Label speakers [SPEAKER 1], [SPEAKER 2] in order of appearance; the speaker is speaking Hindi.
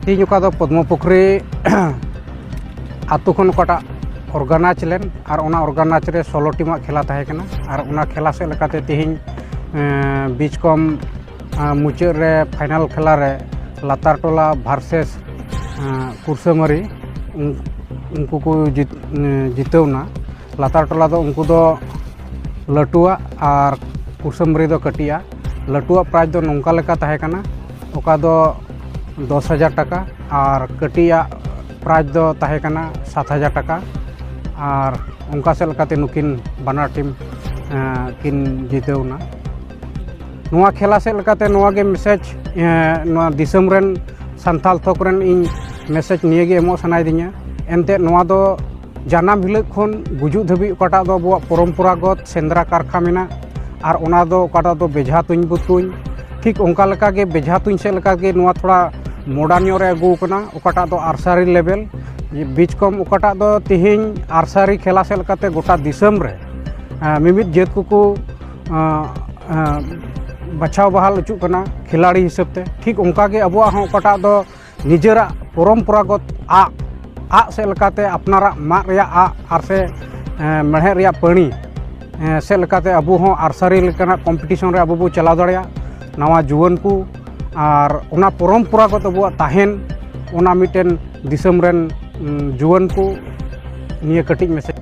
[SPEAKER 1] तीन का पद्मपुखरी आतु खन कटा ऑर्गेनाइज लेन और ऑर्गेनाइज रे 16 टीम खेला तहेकना और उना खेला से लेकाते तीन बीचकम मुचाद रे फाइनल खेला रे लातार टोला भार्सेस कुरसामारी उनको को जितवना। लातार टोला दो उनको दो लटुआ और कुरसामारी दो कटिया। लटुआ प्राइज दो नौका लेका तहेकना ओका दो 10,000 टाका और कटिया प्राइज दो तहेकना 7,000 टाका और उनका से लेकाते नुकिन बानार टीम किन जितवना। नोआ खेला से लेकाते नोआ गे मैसेज नोआ दिसम रेन सान्ताल थोक रेन इन मैसेज निये गे एमो सनाय दिnya एनते नोआ दो जानाम हिलक खन गुजुग धाबी ओकाटा दो अबुआ परम्परागत सेंद्रा कारखा मेना और ओना दो ओकाटा दो बेझा तुኝ बुतुኝ ठीक उनका लेका गे बेझा तुኝ से लेका गे नोआ थोड़ा मॉडर्न रे अगू कना ओकाटा दो आर्सारी लेवल बीच कम ओकाटा दो तिहिं आर्सारी खेला से लेकाते गोटा दिसम रे मिमित जेत को बचाव बहाल अचुक कना खिलाड़ी हिसाब ते ठीक उनका गे अबुआ हों ओकाटा दो निजेरा परम्परागत आ से लेकाते अपनारा माग रिया आ आर से मेढ़े रिया पानी से लेकाते अबु हों आर्सारी लेकाना कॉम्पिटिशन रे अबु बो चलाव दाड़िया नवा जुवान को और ओना परम्परागत अबुआ ताहेन ओना मिटेन दिसम रेन जुवान को निये कटिज मैसेज।